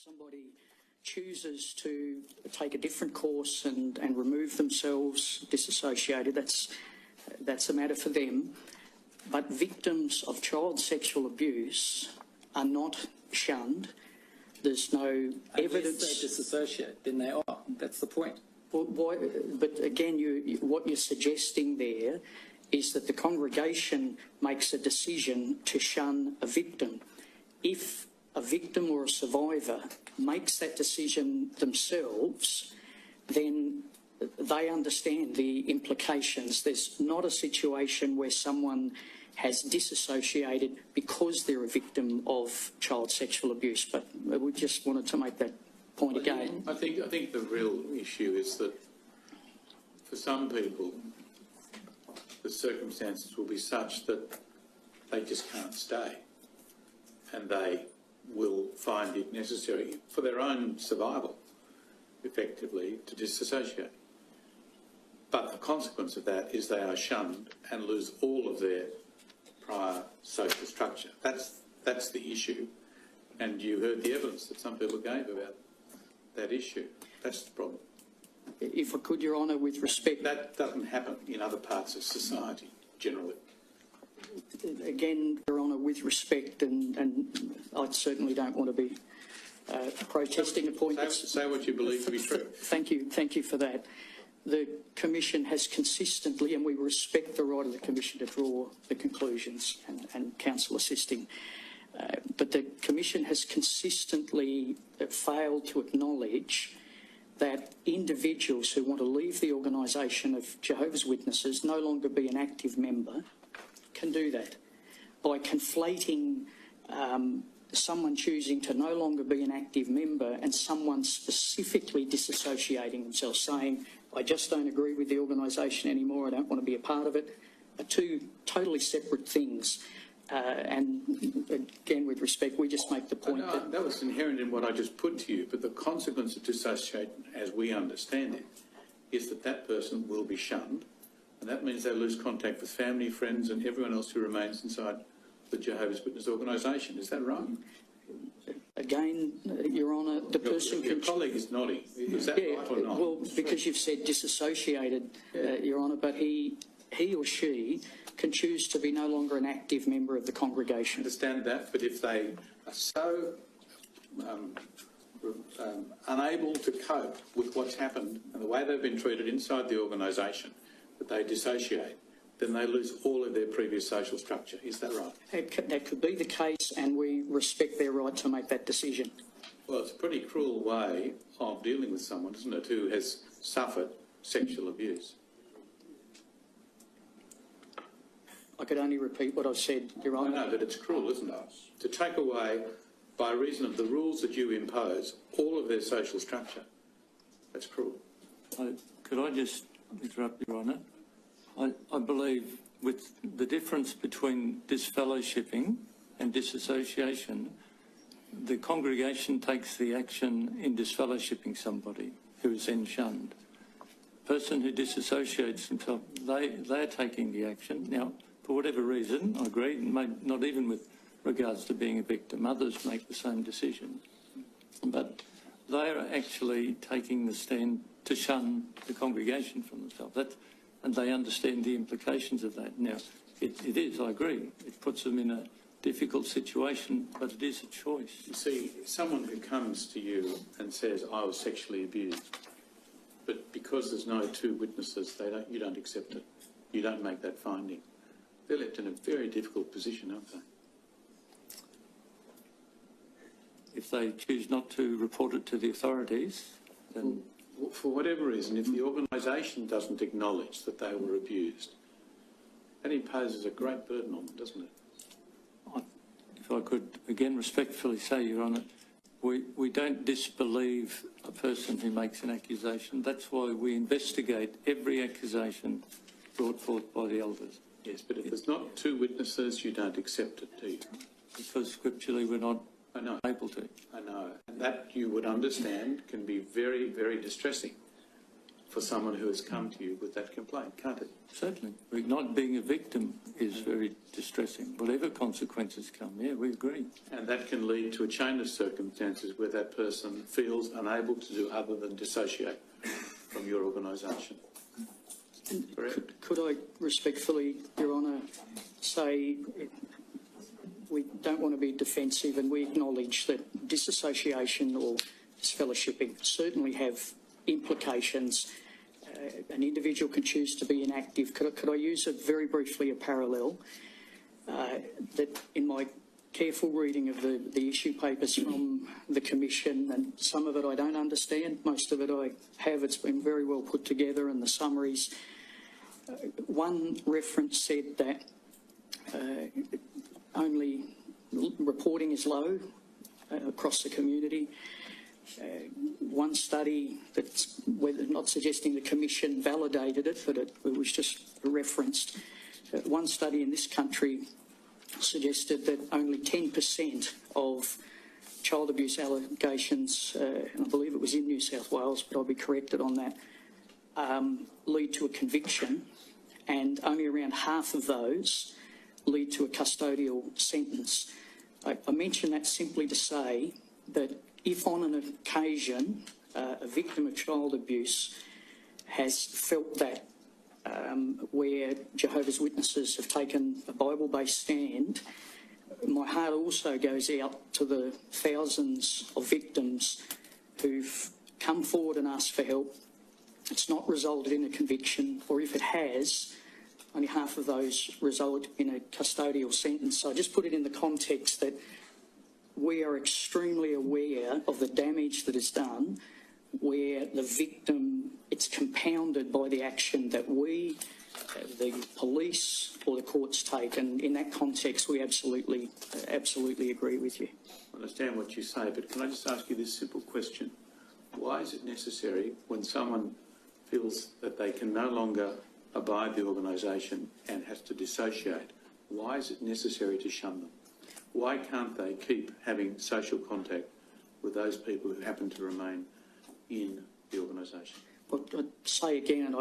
somebody chooses to take a different course and remove themselves, disassociated, that's a matter for them. But victims of child sexual abuse are not shunned. There's no evidence. Unless they disassociate, then they are. That's the point. Well, but again, what you're suggesting there is that the congregation makes a decision to shun a victim. If a victim or a survivor makes that decision themselves, then they understand the implications. There's not a situation where someone has disassociated because they're a victim of child sexual abuse, but we just wanted to make that point again. I think the real issue is that for some people, the circumstances will be such that they just can't stay, and they will find it necessary for their own survival, effectively, to disassociate. But the consequence of that is they are shunned and lose all of their prior social structure. That's the issue. And you heard the evidence that some people gave about that issue. That's the problem. If I could, Your Honour, with respect... That doesn't happen in other parts of society, generally. Again, Your Honour, with respect, and I certainly don't want to be protesting a point... Say what you believe to be true. Thank you for that. The Commission has consistently, and we respect the right of the Commission to draw the conclusions and Council assisting, but the Commission has consistently failed to acknowledge that individuals who want to leave the organisation of Jehovah's Witnesses, no longer be an active member, can do that by conflating someone choosing to no longer be an active member and someone specifically disassociating themselves, saying, I just don't agree with the organisation anymore, I don't want to be a part of it, are two totally separate things. And again, with respect, we just make the point that was inherent in what I just put to you, but the consequence of dissociation, as we understand it, is that that person will be shunned, and that means they lose contact with family, friends and everyone else who remains inside the Jehovah's Witness organisation. Is that right? Again, Your Honour, the person... Your colleague is nodding. Is that right or not? Well, because you've said disassociated, Your Honour, but he or she can choose to be no longer an active member of the congregation. I understand that, but if they are so unable to cope with what's happened and the way they've been treated inside the organisation that they dissociate, then they lose all of their previous social structure. Is that right? That could be the case, and we respect their right to make that decision. Well, it's a pretty cruel way of dealing with someone, isn't it, who has suffered sexual abuse. I could only repeat what I've said, Your Honour. I know, but it's cruel, isn't it? To take away, by reason of the rules that you impose, all of their social structure. That's cruel. Could I just interrupt, Your Honour? I believe with the difference between disfellowshipping and disassociation, the congregation takes the action in disfellowshipping somebody who is then shunned. The person who disassociates himself, they're taking the action. Now, for whatever reason, I agree, not even with regards to being a victim, others make the same decision. But they are actually taking the stand to shun the congregation from themselves. And they understand the implications of that. Now, it is, I agree, it puts them in a difficult situation, but it is a choice. You see, someone who comes to you and says, I was sexually abused, but because there's no two witnesses, you don't accept it. You don't make that finding. They're left in a very difficult position, aren't they? If they choose not to report it to the authorities, then... For whatever reason, if the organisation doesn't acknowledge that they were abused, that imposes a great burden on them, doesn't it? If I could again respectfully say, Your Honour, we don't disbelieve a person who makes an accusation. That's why we investigate every accusation brought forth by the elders. Yes, but if there's not two witnesses, you don't accept it, do you? Because scripturally we're not able to. I know. And that, you would understand, can be very, very distressing for someone who has come to you with that complaint, can't it? Certainly. Not being a victim is very distressing. Whatever consequences come, yeah, we agree. And that can lead to a chain of circumstances where that person feels unable to do other than dissociate from your organisation. Could I respectfully, Your Honour, say we don't want to be defensive and we acknowledge that disassociation or disfellowshipping certainly have implications. An individual can choose to be inactive. Could I use very briefly a parallel that in my careful reading of the issue papers from the Commission, and some of it I don't understand, most of it I have, it's been very well put together, and the summaries. One reference said that only reporting is low across the community. One study that's not suggesting the Commission validated it, but it was just referenced. One study in this country suggested that only 10% of child abuse allegations, and I believe it was in New South Wales, but I'll be corrected on that, lead to a conviction, and only around half of those lead to a custodial sentence. I mention that simply to say that if on an occasion a victim of child abuse has felt that where Jehovah's Witnesses have taken a Bible-based stand, my heart also goes out to the thousands of victims who've come forward and asked for help. It's not resulted in a conviction, or if it has, only half of those result in a custodial sentence. So I just put it in the context that we are extremely aware of the damage that is done where the victim, it's compounded by the action that we, the police or the courts take, and in that context we absolutely agree with you. I understand what you say, but can I just ask you this simple question? Why is it necessary when someone feels that they can no longer abide the organisation and has to dissociate, why is it necessary to shun them? Why can't they keep having social contact with those people who happen to remain in the organisation? Well, I'd say again, and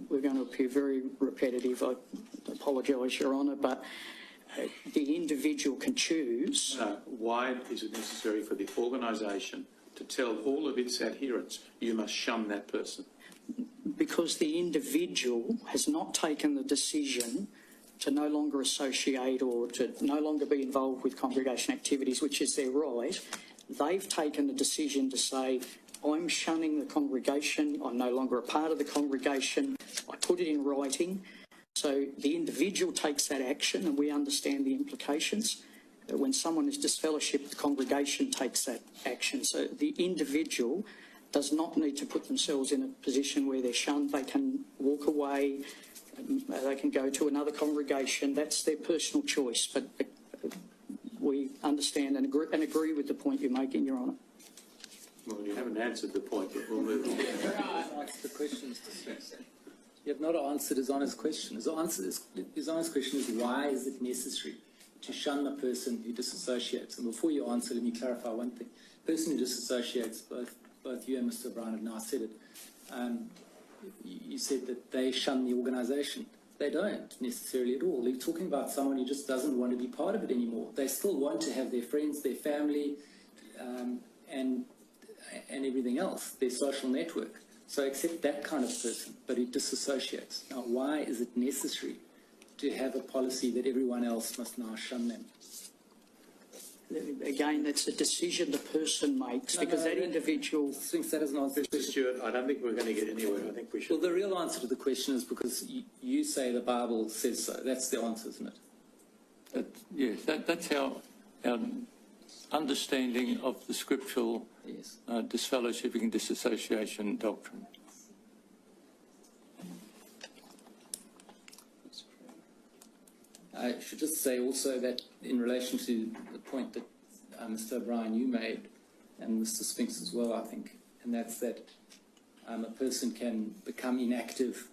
we're going to appear very repetitive, I apologise, Your Honour, but the individual can choose. No, why is it necessary for the organisation to tell all of its adherents, you must shun that person? Because the individual has not taken the decision to no longer associate or to no longer be involved with congregation activities, which is their right. They've taken the decision to say, I'm shunning the congregation, I'm no longer a part of the congregation, I put it in writing. So the individual takes that action, and we understand the implications. When someone is disfellowshipped, the congregation takes that action. So the individual does not need to put themselves in a position where they're shunned. They can walk away, they can go to another congregation. That's their personal choice. But we understand and agree with the point you're making, Your Honour. Well, you haven't answered the point, but we'll move on. Answer the question, Mr. Spence. You have not answered his honest question. His honest question is, why is it necessary to shun a person who disassociates? And before you answer, let me clarify one thing. The person who disassociates, both you and Mr. O'Brien have now said it, you said that they shun the organisation. They don't necessarily at all. They're talking about someone who just doesn't want to be part of it anymore. They still want to have their friends, their family, and everything else, their social network. So accept that kind of person, but it disassociates. Now, why is it necessary to have a policy that everyone else must now shun them? Again, that's a decision the person makes, because that individual... Thinks that is not the Mr. question. Stewart, I don't think we're going to get anywhere. I think we should... Well, the real answer to the question is because you say the Bible says so. That's the answer, isn't it? Yes, that's our understanding of the scriptural disfellowshipping and disassociation doctrine. I should just say also that in relation to the point that Mr. O'Brien, you made, and Mr. Spinks as well, I think, and that's that a person can become inactive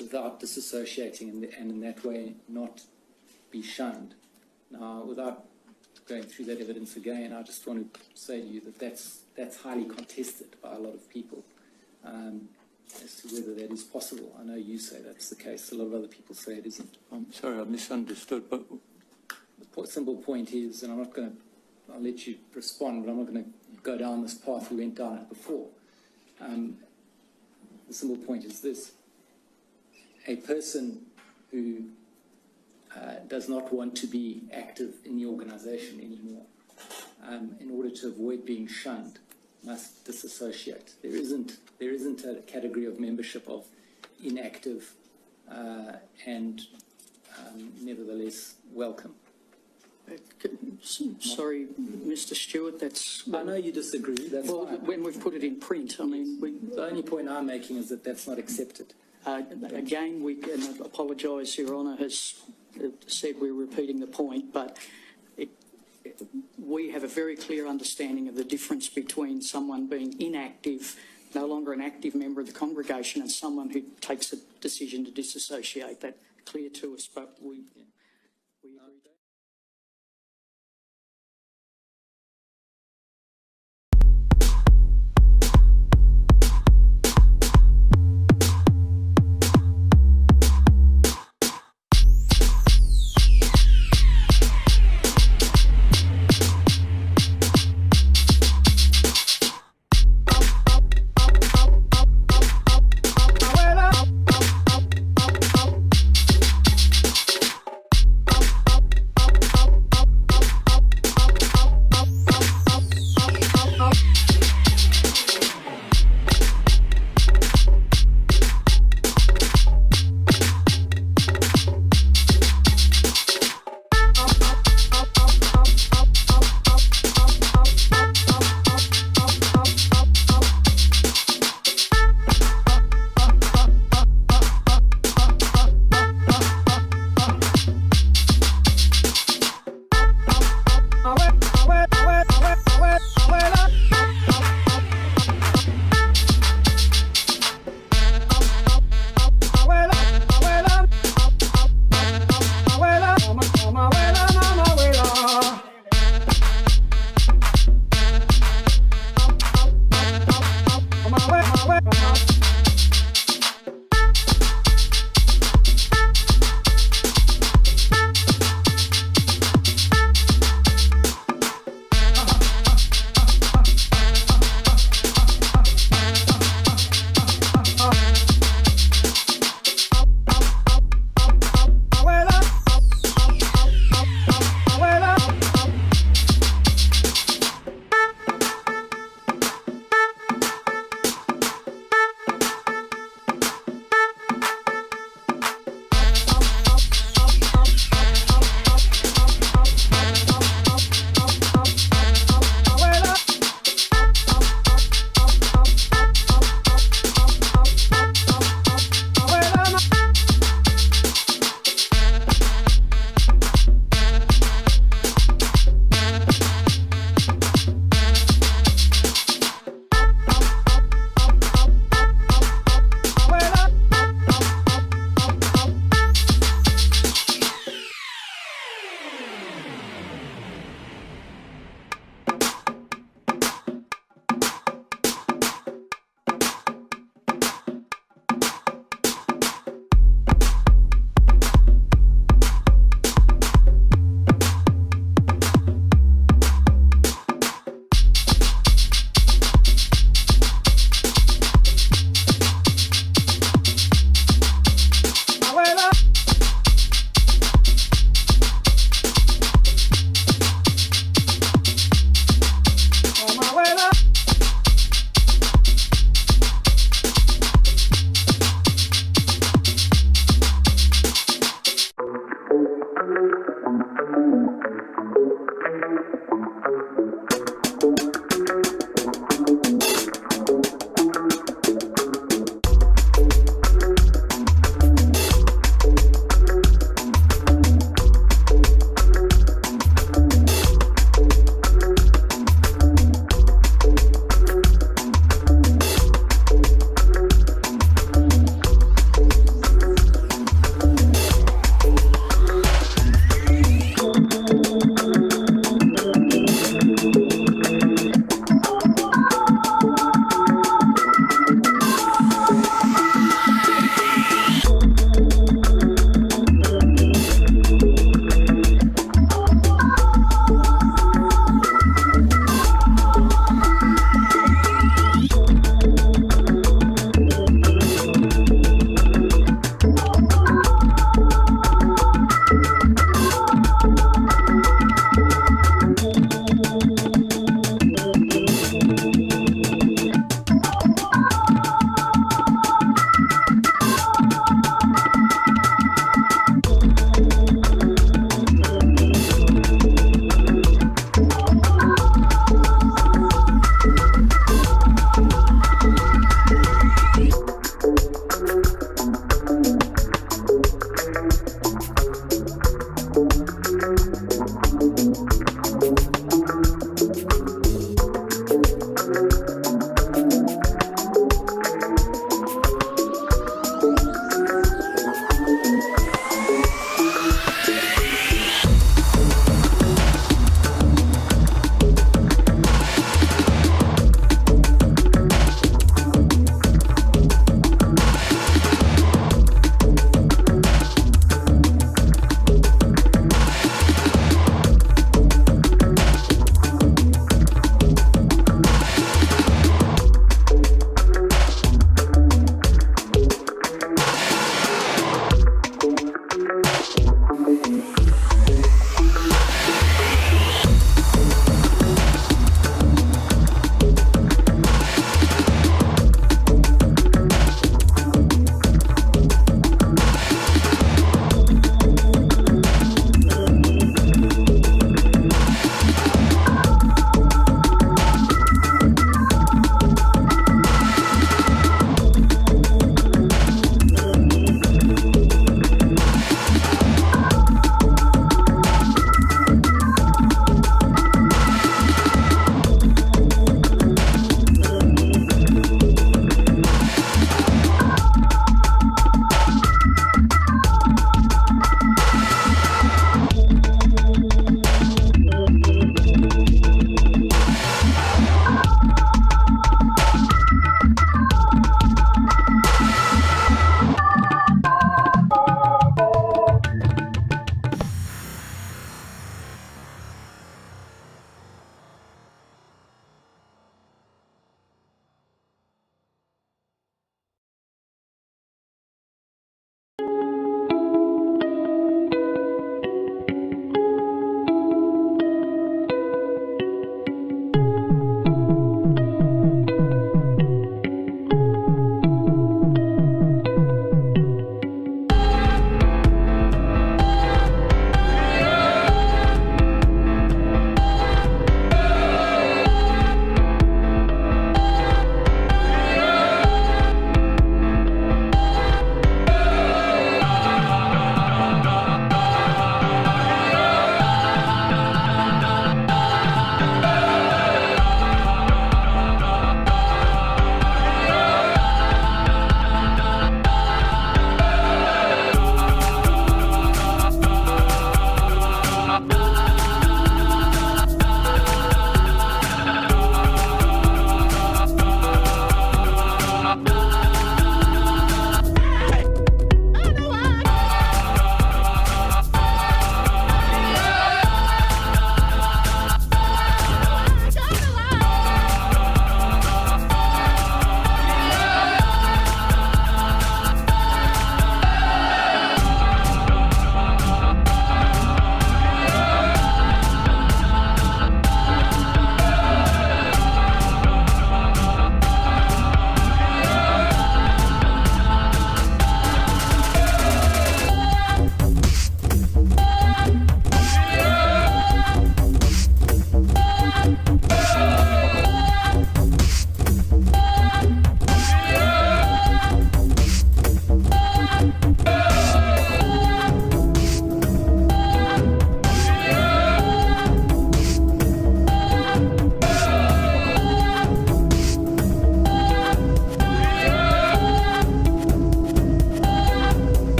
without disassociating and in that way not be shunned. Now, without going through that evidence again, I just want to say to you that that's highly contested by a lot of people. as to whether that is possible. I know you say that's the case. A lot of other people say it isn't. I'm sorry, I misunderstood, but The simple point is, and I'll let you respond, but I'm not going to go down this path we went down it before. The simple point is this: a person who does not want to be active in the organisation anymore, in order to avoid being shunned, must disassociate. There isn't a category of membership of inactive and nevertheless welcome. Sorry, Mr. Stewart, that's... I know you disagree. That's well, fine. when we've put it in print, I mean... The only point I'm making is that that's not accepted. Again, and I apologise, Your Honour has said we're repeating the point, but we have a very clear understanding of the difference between someone being inactive, no longer an active member of the congregation, and someone who takes a decision to disassociate. That's clear to us, but we agree.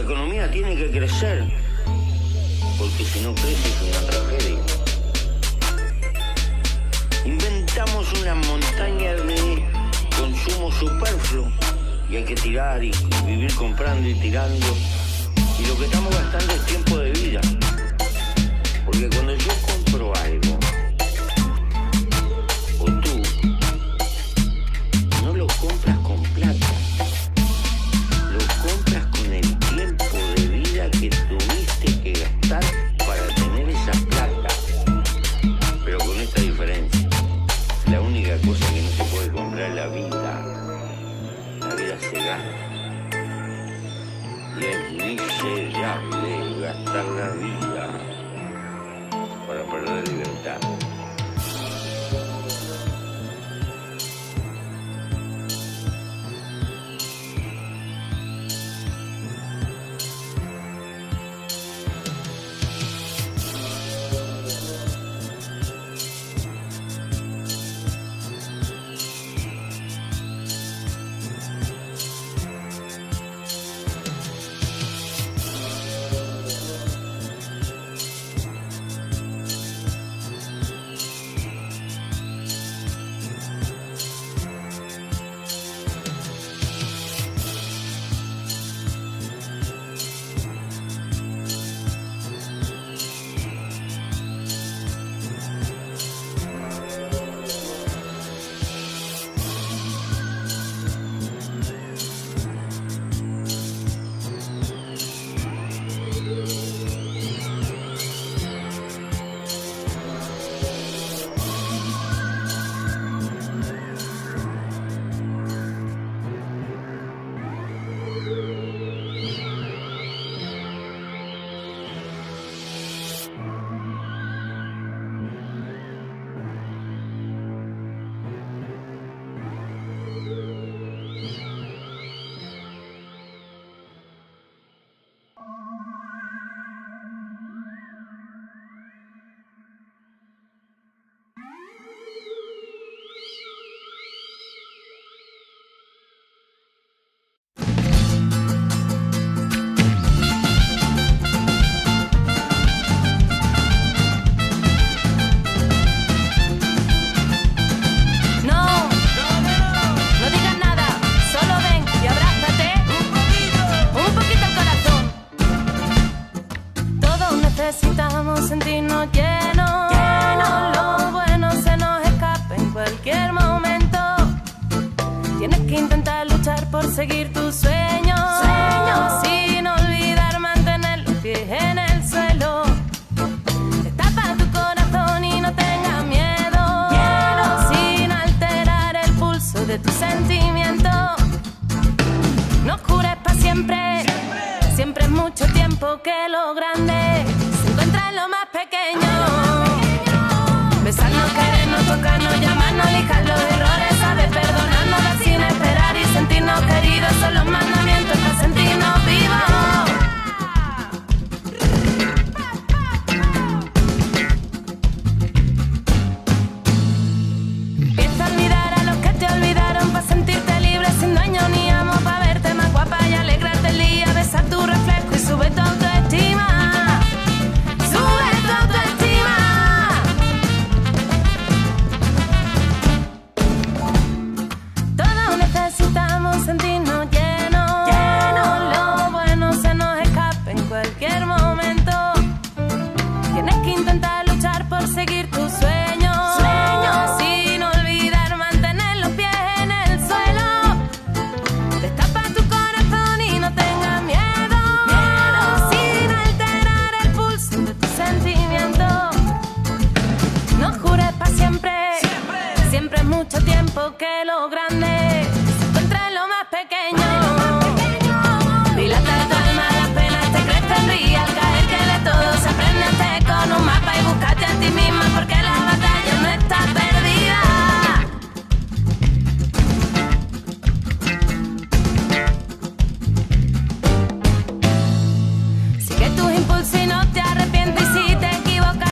la economía tiene que crecer, porque si no crece es una tragedia. Inventamos una montaña de consumo superfluo y hay que tirar y vivir comprando y tirando. Y lo que estamos gastando es tiempo de vida. Porque cuando yo compro algo, o tú, no lo compras con plata, lo compras con el tiempo de vida que tuviste que gastar para tener esa plata. Pero con esta diferencia, la única cosa que no se puede comprar es la vida. La vida se gana. Y es miserable gastar la vida para perder libertad. Necesitamos sentirnos llenos, llenos. Lo bueno se nos escapa en cualquier momento. Tienes que intentar luchar por seguir tus sueños, sueños. Sin olvidar mantener los pies en el suelo. Destapa tu corazón y no tengas miedo, miedo. Sin alterar el pulso de tus sentimientos. No jures para siempre, siempre es mucho tiempo que lo grande